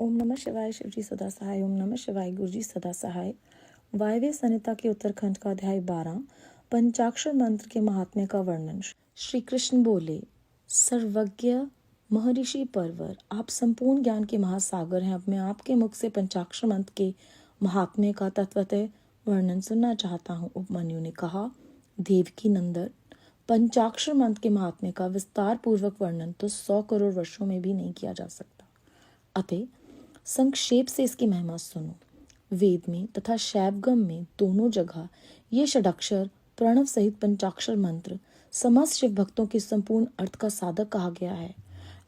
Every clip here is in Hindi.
ओम नमः शिवाय, शिवजी सदा सहाय। ओम नमः शिवाय, गुरुजी सदा सहाय। वायव्य संहिता के उत्तरखंड का अध्याय 12, पंचाक्षर मंत्र के महात्म्य का वर्णन। श्री कृष्ण बोले, सर्वज्ञ महर्षि परवर, आप संपूर्ण ज्ञान के महासागर हैं। अब मैं आपके मुख से पंचाक्षर मंत्र के महात्म्य का तत्वतः वर्णन सुनना चाहता हूँ। उपमन्यु ने कहा, देवकी नंदन, पंचाक्षर मंत्र के महात्म्य का विस्तार पूर्वक वर्णन तो 100 करोड़ वर्षों में भी नहीं किया जा सकता। अतः संक्षेप से इसकी महिमा सुनो। वेद में तथा शैवगम में दोनों जगह ये षडाक्षर प्रणव सहित पंचाक्षर मंत्र समस्त शिव भक्तों के संपूर्ण अर्थ का साधक कहा गया है।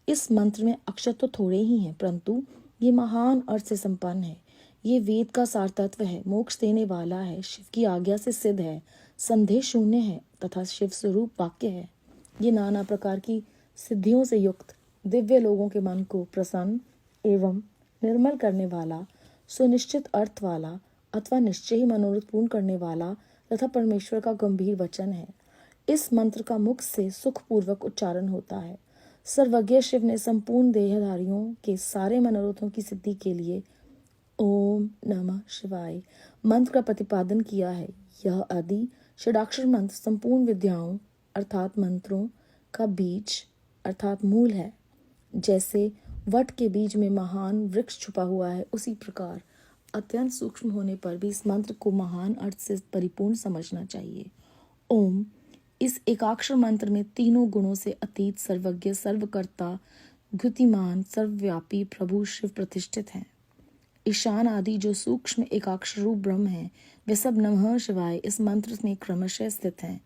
इस मंत्र में अक्षर तो थोड़े ही हैं, परंतु ये महान अर्थ से संपन्न है। ये वेद का सार तत्व है, मोक्ष देने वाला है, शिव की आज्ञा से सिद्ध है, संदेह शून्य है तथा शिव स्वरूप वाक्य है। ये नाना प्रकार की सिद्धियों से युक्त दिव्य लोगों के मन को प्रसन्न एवं निर्मल करने वाला, सुनिश्चित अर्थ वाला अथवा निश्चय ही मनोरथ पूर्ण करने वाला तथा परमेश्वर का गंभीर वचन है। इस मंत्र का मुख से सुखपूर्वक उच्चारण होता है। सर्वज्ञ शिव ने संपूर्ण देहधारियों के सारे मनोरथों की सिद्धि के लिए ओम नमः शिवाय मंत्र का प्रतिपादन किया है। यह आदि षडाक्षर मंत्र संपूर्ण विद्याओं अर्थात मंत्रों का बीज अर्थात मूल है। जैसे वट के बीज में महान वृक्ष छुपा हुआ है, उसी प्रकार अत्यंत सूक्ष्म होने पर भी इस मंत्र को महान अर्थ से परिपूर्ण समझना चाहिए। ओम इस एकाक्षर मंत्र में तीनों गुणों से अतीत, सर्वज्ञ, सर्वकर्ता, द्युतिमान, सर्वव्यापी प्रभु शिव प्रतिष्ठित हैं। ईशान आदि जो सूक्ष्म एकाक्षर रूप ब्रह्म है, वे सब नमः शिवाय इस मंत्र में क्रमशः स्थित हैं।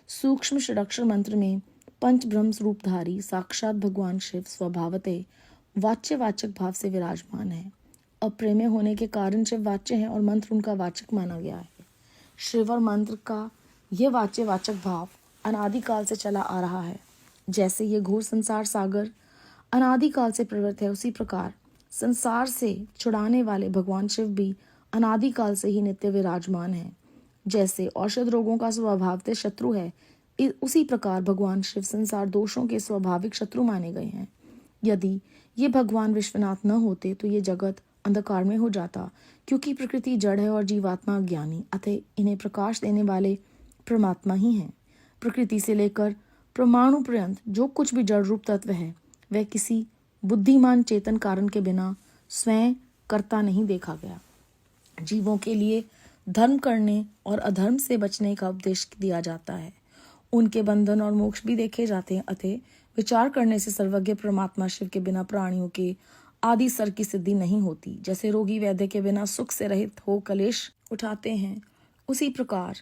सूक्ष्म षडाक्षर मंत्र में पंच ब्रह्म रूपधारी साक्षात भगवान शिव स्वभावतः वाच्य वाचक भाव से विराजमान है। अप्रेम्य होने के कारण शिव वाच्य है और मंत्र उनका वाचक माना गया है। शिव और मंत्र का यह वाच्य वाचक भाव अनादिकाल से चला आ रहा है। जैसे ये घोर संसार सागर अनादिकाल से प्रवृत्त है, उसी प्रकार संसार से छुड़ाने वाले भगवान शिव भी अनादिकाल से ही नित्य विराजमान है। जैसे औषध रोगों का स्वभावतः शत्रु है, उसी प्रकार भगवान शिव संसार दोषों के स्वाभाविक शत्रु माने गए हैं। यदि ये भगवान विश्वनाथ न होते तो ये जगत अंधकार में हो जाता, क्योंकि प्रकृति जड़ है और जीवात्मा अज्ञानी, अतः इन्हें प्रकाश देने वाले परमात्मा ही हैं। प्रकृति से लेकर परमाणु पर्यंत जो कुछ भी जड़ रूप तत्व है, वह किसी बुद्धिमान चेतन कारण के बिना स्वयं करता नहीं देखा गया। जीवों के लिए धर्म करने और अधर्म से बचने का उपदेश दिया जाता है। उनके बंधन और मोक्ष भी देखे जाते हैं। अतः विचार करने से सर्वज्ञ परमात्मा शिव के बिना प्राणियों के आदि सर की सिद्धि नहीं होती। जैसे रोगी वैद्य के बिना सुख से रहित हो कलेश उठाते हैं, उसी प्रकार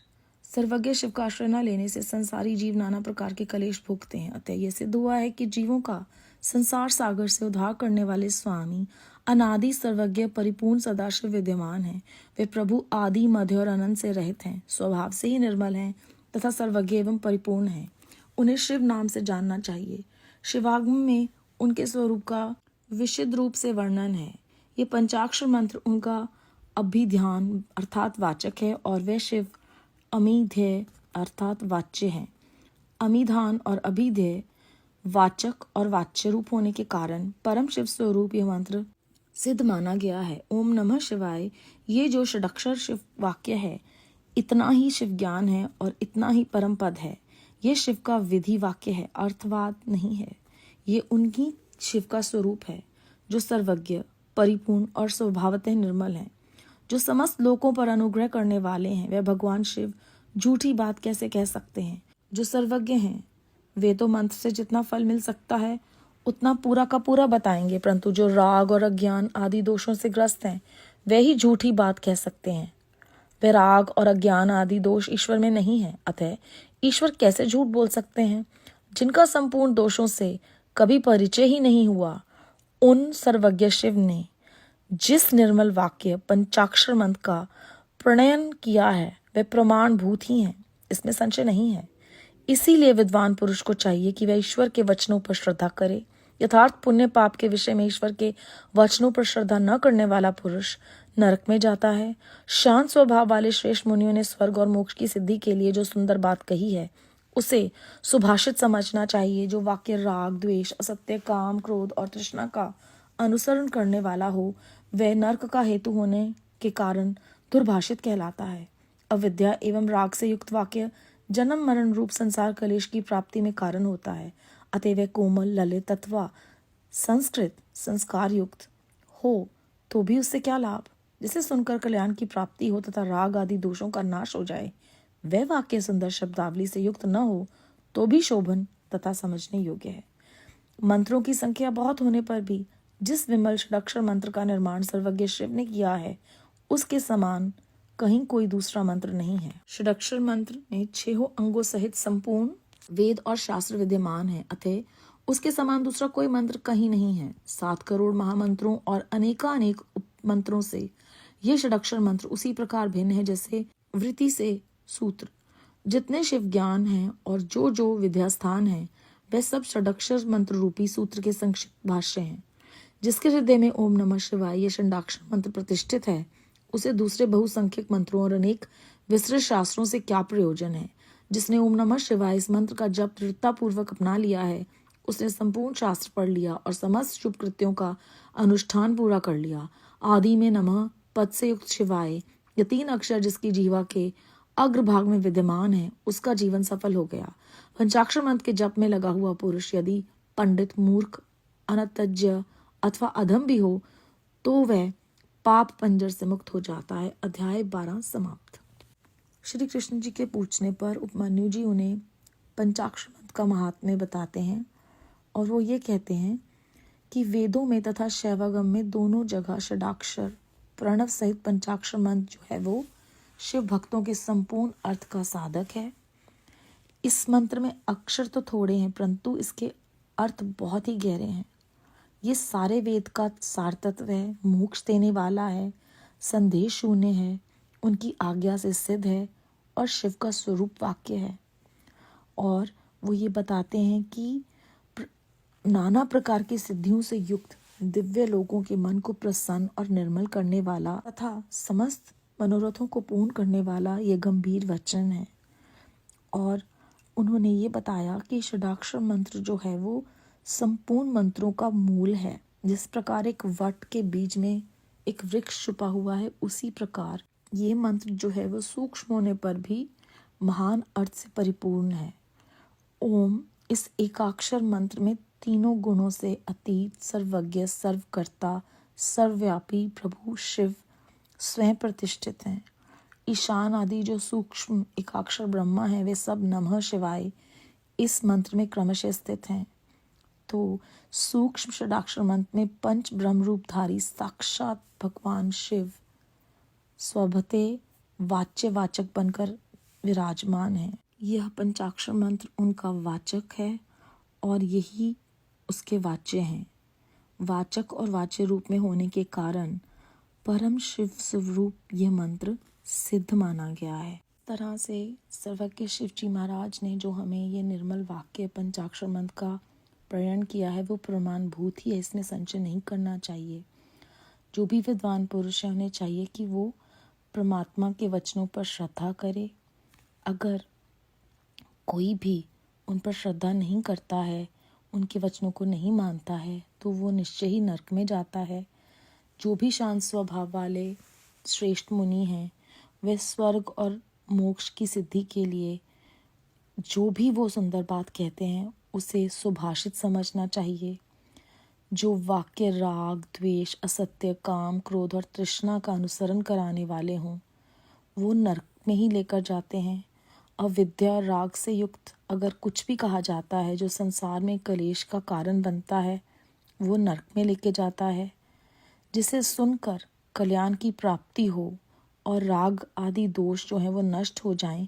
सर्वज्ञ शिव का आश्रय न लेने से संसारी जीव नाना प्रकार के कलेश भोगते हैं। अतः यह सिद्ध हुआ है कि जीवों का संसार सागर से उद्धार करने वाले स्वामी अनादि सर्वज्ञ परिपूर्ण सदाशिव विद्यमान है। वे प्रभु आदि मध्य और अनंत से रहित हैं, स्वभाव से ही निर्मल हैं तथा सर्वज्ञ एवं परिपूर्ण हैं। उन्हें शिव नाम से जानना चाहिए। शिवागम में उनके स्वरूप का विशुद्ध रूप से वर्णन है। ये पंचाक्षर मंत्र उनका अभिध्यान अर्थात वाचक है और वे शिव अमिध्यय अर्थात वाच्य हैं। अमिधान और अभिध्यय वाचक और वाच्य रूप होने के कारण परम शिव स्वरूप यह मंत्र सिद्ध माना गया है। ओम नमः शिवाय ये जो षडाक्षर शिव वाक्य है, इतना ही शिव ज्ञान है और इतना ही परम पद है। ये शिव का विधि वाक्य है, अर्थवाद नहीं है। ये उनकी शिव का स्वरूप है जो सर्वज्ञ, परिपूर्ण और स्वभावतः निर्मल है, जो समस्त लोकों पर अनुग्रह करने वाले हैं। वह भगवान शिव झूठी बात कैसे कह सकते हैं? जो सर्वज्ञ हैं वे तो मंत्र से जितना फल मिल सकता है उतना पूरा का पूरा बताएंगे, परंतु जो राग और अज्ञान आदि दोषों से ग्रस्त हैं वे ही झूठी बात कह सकते हैं। वे राग और अज्ञान आदि दोष ईश्वर में नहीं है, अतः ईश्वर कैसे झूठ बोल सकते हैं? जिनका संपूर्ण दोषों से कभी परिचय ही नहीं हुआ, उन सर्वज्ञ शिव ने जिस निर्मल वाक्य पंचाक्षर मंत्र का प्रणयन किया है वे प्रमाणभूत ही हैं, इसमें संशय नहीं है। इसीलिए विद्वान पुरुष को चाहिए कि वह ईश्वर के वचनों पर श्रद्धा करे। यथार्थ पुण्य पाप के विषय में ईश्वर के वचनों पर श्रद्धा न करने वाला पुरुष नरक में जाता है। शांत स्वभाव वाले श्रेष्ठ मुनियों ने स्वर्ग और मोक्ष की सिद्धि के लिए जो सुंदर बात कही है उसे सुभाषित समझना चाहिए। जो वाक्य राग, द्वेष, असत्य, काम, क्रोध और तृष्णा का अनुसरण करने वाला हो वह नरक का हेतु होने के कारण दुर्भाषित कहलाता है। अविद्या एवं राग से युक्त वाक्य जन्म मरण रूप संसार कलेश की प्राप्ति में कारण होता है। अतः वह कोमल, ललित अथवा संस्कृत संस्कार युक्त हो तो भी उससे क्या लाभ, जिसे सुनकर कल्याण की प्राप्ति हो तथा राग आदि दोषों का नाश हो जाए। वह वाक्य सुंदर शब्दावली से युक्त न हो तो भी शोभन तथा समझने योग्य है। मंत्रों की संख्या बहुत होने पर भी जिस विमल षडाक्षर मंत्र का निर्माण सर्वज्ञ शिव ने किया है, उसके समान कहीं कोई दूसरा मंत्र नहीं है। षडाक्षर मंत्र में 6 अंगों सहित संपूर्ण वेद और शास्त्र विद्यमान है, अतः उसके समान दूसरा कोई मंत्र कहीं नहीं है। 7 करोड़ महामंत्रों और अनेकानेक उपमंत्रों से ये षडाक्षर मंत्र उसी प्रकार भिन्न है जैसे वृत्ति से सूत्र। जितने शिव ज्ञान हैं और जो विद्यास्थान है वह सब षडाक्षर मंत्र रूपी सूत्र के संक्षिप्त भाष्य हैं। जिसके हृदय में ओम नमः शिवाय ये षडाक्षर मंत्र प्रतिष्ठित है, उसे दूसरे बहुसंख्यक मंत्रों और अनेक विस्तृत शास्त्रों से क्या प्रयोजन है। जिसने ओम नमः शिवाय इस मंत्र का जप दृढ़ता पूर्वक अपना लिया है, उसने संपूर्ण शास्त्र पढ़ लिया और समस्त शुभ कृत्यों का अनुष्ठान पूरा कर लिया। आदि में नमः पद से युक्त शिवाय ये 3 अक्षर जिसकी जीवा के अग्रभाग में विद्यमान है, उसका जीवन सफल हो गया। पंचाक्षर मंत्र के जप में लगा हुआ पुरुष यदि पंडित, मूर्ख, अनतज्ञ अथवा अधम भी हो तो वह पाप पंजर से मुक्त हो जाता है। अध्याय 12 समाप्त। श्री कृष्ण जी के पूछने पर उपमन्यु जी उन्हें पंचाक्षर मंत्र का महात्म्य बताते हैं और वो ये कहते हैं कि वेदों में तथा शैवागम में दोनों जगह षडाक्षर प्रणव सहित पंचाक्षर मंत्र जो है वो शिव भक्तों के संपूर्ण अर्थ का साधक है। इस मंत्र में अक्षर तो थोड़े हैं परंतु इसके अर्थ बहुत ही गहरे हैं। ये सारे वेद का सार तत्व है, मोक्ष देने वाला है, संदेश शून्य है, उनकी आज्ञा से सिद्ध है और शिव का स्वरूप वाक्य है। और वो ये बताते हैं कि नाना प्रकार की सिद्धियों से युक्त दिव्य लोगों के मन को प्रसन्न और निर्मल करने वाला तथा समस्त मनोरथों को पूर्ण करने वाला ये गंभीर वचन है। और उन्होंने ये बताया कि षडाक्षर मंत्र जो है वो संपूर्ण मंत्रों का मूल है। जिस प्रकार एक वट के बीज में एक वृक्ष छुपा हुआ है, उसी प्रकार ये मंत्र जो है वो सूक्ष्म होने पर भी महान अर्थ से परिपूर्ण है। ओम इस एकाक्षर मंत्र में तीनों गुणों से अतीत, सर्वज्ञ, सर्वकर्ता, सर्वव्यापी प्रभु शिव स्वयं प्रतिष्ठित हैं। ईशान आदि जो सूक्ष्म एकाक्षर ब्रह्मा है वे सब नमः शिवाय इस मंत्र में क्रमशः स्थित हैं। तो सूक्ष्म षडाक्षर मंत्र में पंच ब्रह्म रूपधारी साक्षात भगवान शिव स्वभते वाच्य वाचक बनकर विराजमान है। यह पंचाक्षर मंत्र उनका वाचक है और यही उसके वाच्य हैं। वाचक और वाच्य रूप में होने के कारण परम शिव स्वरूप यह मंत्र सिद्ध माना गया है। तरह से सर्वज्ञ शिव जी महाराज ने जो हमें ये निर्मल वाक्य पंचाक्षर मंत्र का प्रेरण किया है वो प्रमाणभूत ही है, इसमें संशय नहीं करना चाहिए। जो भी विद्वान पुरुष है उन्हें चाहिए कि वो परमात्मा के वचनों पर श्रद्धा करे। अगर कोई भी उन पर श्रद्धा नहीं करता है, उनके वचनों को नहीं मानता है, तो वो निश्चय ही नरक में जाता है। जो भी शांत स्वभाव वाले श्रेष्ठ मुनि हैं वे स्वर्ग और मोक्ष की सिद्धि के लिए जो भी वो सुंदर बात कहते हैं उसे सुभाषित समझना चाहिए। जो वाक्य राग, द्वेष, असत्य, काम, क्रोध और तृष्णा का अनुसरण कराने वाले हों वो नरक में ही लेकर जाते हैं। अविद्या राग से युक्त अगर कुछ भी कहा जाता है जो संसार में कलेश का कारण बनता है वो नरक में लेके जाता है। जिसे सुनकर कल्याण की प्राप्ति हो और राग आदि दोष जो हैं वो नष्ट हो जाएं,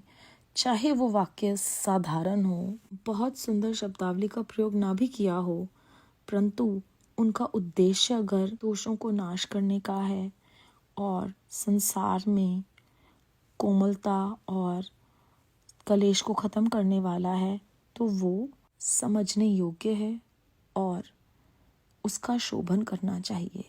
चाहे वो वाक्य साधारण हो, बहुत सुंदर शब्दावली का प्रयोग ना भी किया हो, परंतु उनका उद्देश्य अगर दोषों को नाश करने का है और संसार में कोमलता और कलेश को ख़त्म करने वाला है तो वो समझने योग्य है और उसका शोभन करना चाहिए।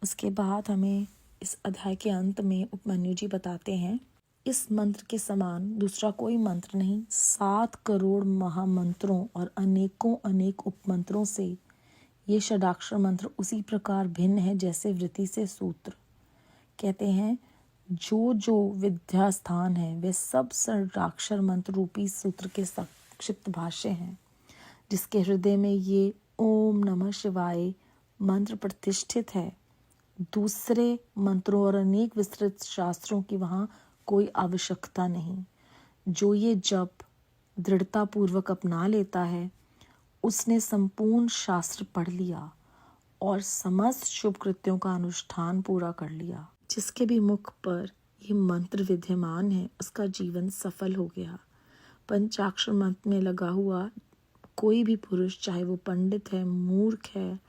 उसके बाद हमें इस अध्याय के अंत में उपमन्यु जी बताते हैं, इस मंत्र के समान दूसरा कोई मंत्र नहीं। 7 करोड़ महामंत्रों और अनेकों अनेक उपमंत्रों से ये षडाक्षर मंत्र उसी प्रकार भिन्न है जैसे वृत्ति से सूत्र। कहते हैं जो जो विद्या स्थान है वे सब षडाक्षर मंत्र रूपी सूत्र के संक्षिप्त भाष्य हैं, जिसके हृदय में ये ओम नमः शिवाय मंत्र प्रतिष्ठित है। दूसरे मंत्रों और अनेक विस्तृत शास्त्रों की वहाँ कोई आवश्यकता नहीं। जो ये जप दृढ़ता पूर्वक अपना लेता है उसने संपूर्ण शास्त्र पढ़ लिया और समस्त शुभ कृत्यों का अनुष्ठान पूरा कर लिया। जिसके भी मुख पर ये मंत्र विद्यमान है उसका जीवन सफल हो गया। पंचाक्षर मंत्र में लगा हुआ कोई भी पुरुष, चाहे वो पंडित है, मूर्ख है,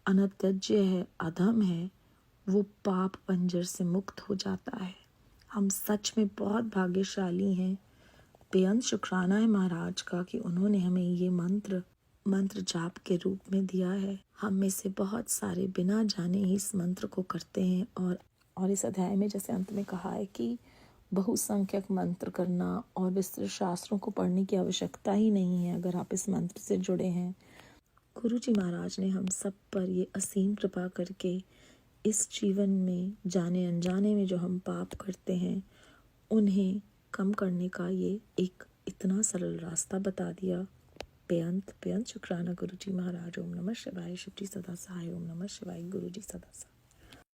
अनत्यज्य है, अधम है, वो पाप पंजर से मुक्त हो जाता है। हम सच में बहुत भाग्यशाली हैं। बेअंत शुक्राना है महाराज का कि उन्होंने हमें ये मंत्र जाप के रूप में दिया है। हम में से बहुत सारे बिना जाने ही इस मंत्र को करते हैं और इस अध्याय में जैसे अंत में कहा है कि बहुसंख्यक मंत्र करना और विस्तृत शास्त्रों को पढ़ने की आवश्यकता ही नहीं है अगर आप इस मंत्र से जुड़े हैं। गुरु जी महाराज ने हम सब पर ये असीम कृपा करके इस जीवन में जाने अनजाने में जो हम पाप करते हैं उन्हें कम करने का ये एक इतना सरल रास्ता बता दिया। बेअंत शुक्राना गुरु जी महाराज। ओम नमः शिवाय। शिव जी सदा सहाय। ओम नमः शिवाय। गुरु जी सदा सहाय।